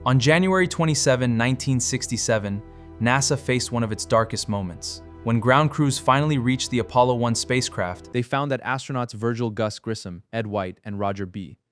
On January 27, 1967, NASA faced one of its darkest moments. When ground crews finally reached the Apollo 1 spacecraft, They found that astronauts Gus Grissom, Ed White, and Roger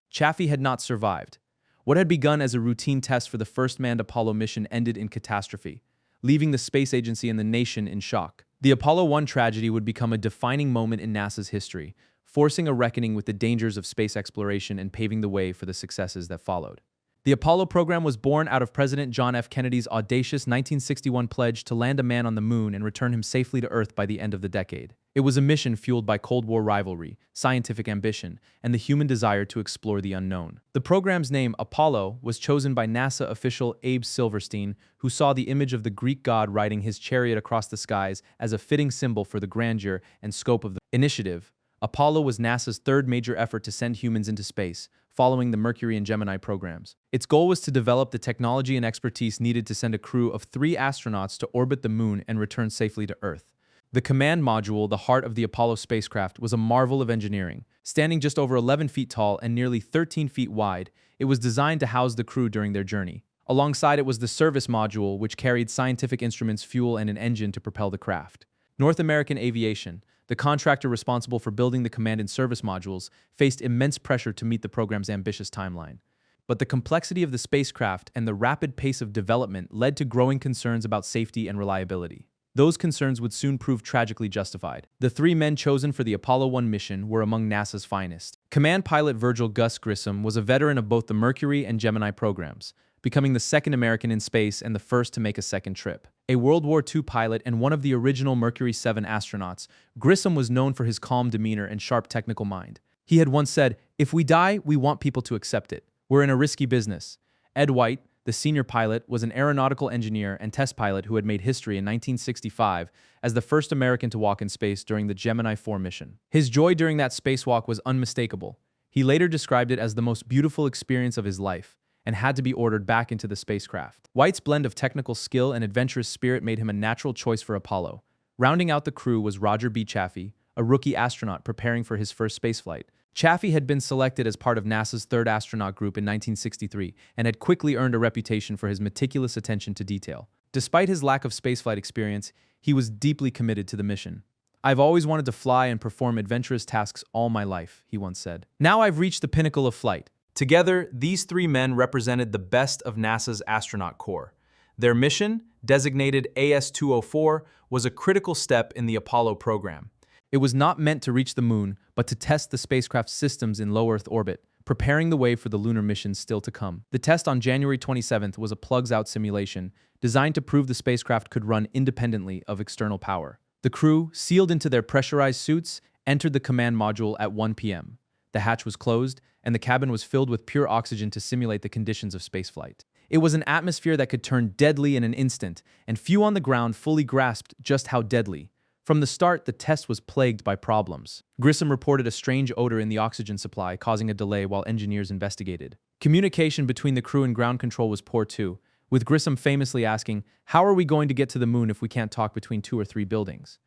Chaffee had not survived. What had begun as a routine test for the first manned Apollo mission ended in catastrophe, leaving the space agency and the nation in shock. The Apollo 1 tragedy would become a defining moment in NASA's history, forcing a reckoning with the dangers of space exploration and paving the way for the successes that followed. The Apollo program was born out of President John F. Kennedy's audacious 1961 pledge to land a man on the moon and return him safely to Earth by the end of the decade. It was a mission fueled by Cold War rivalry, scientific ambition, and the human desire to explore the unknown. The program's name, Apollo, was chosen by NASA official Abe Silverstein, who saw the image of the Greek god riding his chariot across the skies as a fitting symbol for the grandeur and scope of the initiative. Apollo was NASA's third major effort to send humans into space, following the Mercury and Gemini programs. Its goal was to develop the technology and expertise needed to send a crew of 3 astronauts to orbit the moon and return safely to Earth. The command module, the heart of the Apollo spacecraft, was a marvel of engineering. Standing just over 11 feet tall and nearly 13 feet wide, it was designed to house the crew during their journey. Alongside it was the service module, which carried scientific instruments, fuel, and an engine to propel the craft. North American Aviation, the contractor responsible for building the command and service modules, faced immense pressure to meet the program's ambitious timeline. But the complexity of the spacecraft and the rapid pace of development led to growing concerns about safety and reliability. Those concerns would soon prove tragically justified. The 3 men chosen for the Apollo 1 mission were among NASA's finest. Command pilot Gus Grissom was a veteran of both the Mercury and Gemini programs, becoming the second American in space and the first to make a second trip. A World War II pilot and one of the original Mercury 7 astronauts, Grissom was known for his calm demeanor and sharp technical mind. He had once said, "If we die, we want people to accept it. We're in a risky business." Ed White, the senior pilot, was an aeronautical engineer and test pilot who had made history in 1965 as the first American to walk in space during the Gemini 4 mission. His joy during that spacewalk was unmistakable. He later described it as the most beautiful experience of his life, and had to be ordered back into the spacecraft. White's blend of technical skill and adventurous spirit made him a natural choice for Apollo. Rounding out the crew was Roger Chaffee, a rookie astronaut preparing for his first spaceflight. Chaffee had been selected as part of NASA's third astronaut group in 1963 and had quickly earned a reputation for his meticulous attention to detail. Despite his lack of spaceflight experience, he was deeply committed to the mission. "I've always wanted to fly and perform adventurous tasks all my life," he once said. "Now I've reached the pinnacle of flight." Together, these 3 men represented the best of NASA's astronaut corps. Their mission, designated AS-204, was a critical step in the Apollo program. It was not meant to reach the moon, but to test the spacecraft's systems in low Earth orbit, preparing the way for the lunar missions still to come. The test on January 27th was a plugs-out simulation designed to prove the spacecraft could run independently of external power. The crew, sealed into their pressurized suits, entered the command module at 1 p.m. The hatch was closed, and the cabin was filled with pure oxygen to simulate the conditions of spaceflight. It was an atmosphere that could turn deadly in an instant, and few on the ground fully grasped just how deadly. From the start, the test was plagued by problems. Grissom reported a strange odor in the oxygen supply, causing a delay while engineers investigated. Communication between the crew and ground control was poor too, with Grissom famously asking, "How are we going to get to the moon if we can't talk between 2 or 3 buildings?"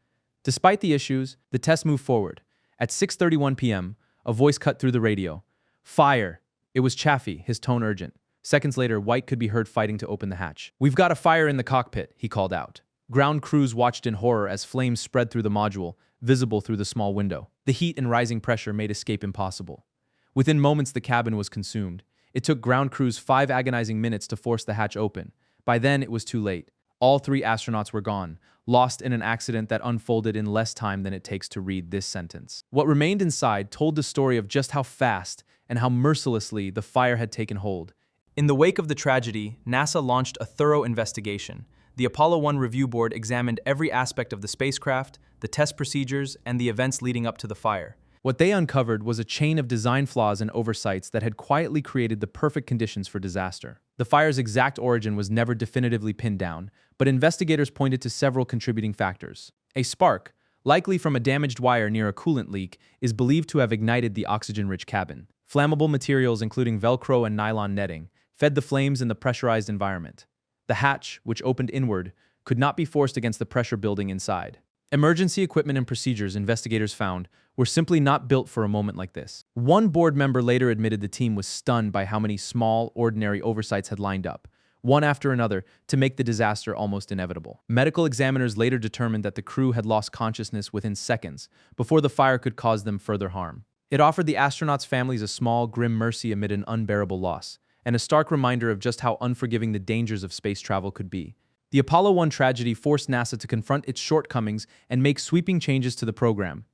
Despite the issues, the test moved forward. At 6:31 p.m., a voice cut through the radio. "Fire!" It was Chaffee, his tone urgent. Seconds later, White could be heard fighting to open the hatch. "We've got a fire in the cockpit," he called out. Ground crews watched in horror as flames spread through the module, visible through the small window. The heat and rising pressure made escape impossible. Within moments, the cabin was consumed. It took ground crews 5 agonizing minutes to force the hatch open. By then, it was too late. All 3 astronauts were gone, lost in an accident that unfolded in less time than it takes to read this sentence. What remained inside told the story of just how fast and how mercilessly the fire had taken hold. In the wake of the tragedy, NASA launched a thorough investigation. The Apollo 1 Review Board examined every aspect of the spacecraft, the test procedures, and the events leading up to the fire. What they uncovered was a chain of design flaws and oversights that had quietly created the perfect conditions for disaster. The fire's exact origin was never definitively pinned down, but investigators pointed to several contributing factors. A spark, likely from a damaged wire near a coolant leak, is believed to have ignited the oxygen-rich cabin. Flammable materials, including Velcro and nylon netting, fed the flames in the pressurized environment. The hatch, which opened inward, could not be forced against the pressure building inside. Emergency equipment and procedures, investigators found, were simply not built for a moment like this. One board member later admitted the team was stunned by how many small, ordinary oversights had lined up, one after another, to make the disaster almost inevitable. Medical examiners later determined that the crew had lost consciousness within seconds before the fire could cause them further harm. It offered the astronauts' families a small, grim mercy amid an unbearable loss, and a stark reminder of just how unforgiving the dangers of space travel could be. The Apollo 1 tragedy forced NASA to confront its shortcomings and make sweeping changes to the program.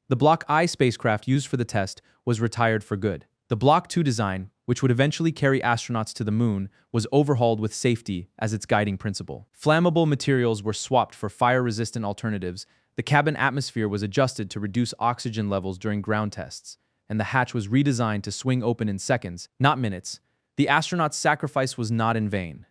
The Block I spacecraft used for the test was retired for good. The Block II design, which would eventually carry astronauts to the moon, was overhauled with safety as its guiding principle. Flammable materials were swapped for fire-resistant alternatives, the cabin atmosphere was adjusted to reduce oxygen levels during ground tests, and the hatch was redesigned to swing open in seconds, not minutes. The astronauts' sacrifice was not in vain.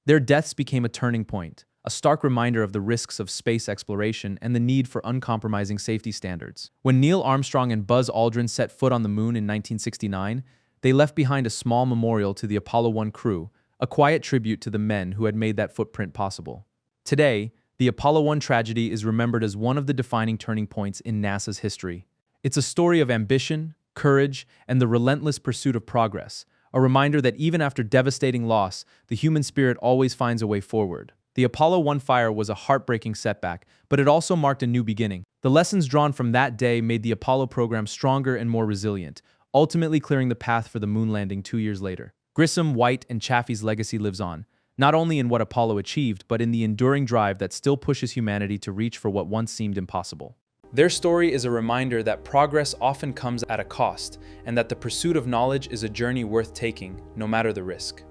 Their deaths became a turning point, a stark reminder of the risks of space exploration and the need for uncompromising safety standards. When Neil Armstrong and Buzz Aldrin set foot on the moon in 1969, they left behind a small memorial to the Apollo 1 crew, a quiet tribute to the men who had made that footprint possible. Today, the Apollo 1 tragedy is remembered as one of the defining turning points in NASA's history. It's a story of ambition, courage, and the relentless pursuit of progress, a reminder that even after devastating loss, the human spirit always finds a way forward. The Apollo 1 fire was a heartbreaking setback, but it also marked a new beginning. The lessons drawn from that day made the Apollo program stronger and more resilient, ultimately clearing the path for the moon landing 2 years later. Grissom, White, and Chaffee's legacy lives on, not only in what Apollo achieved, but in the enduring drive that still pushes humanity to reach for what once seemed impossible. Their story is a reminder that progress often comes at a cost, and that the pursuit of knowledge is a journey worth taking, no matter the risk.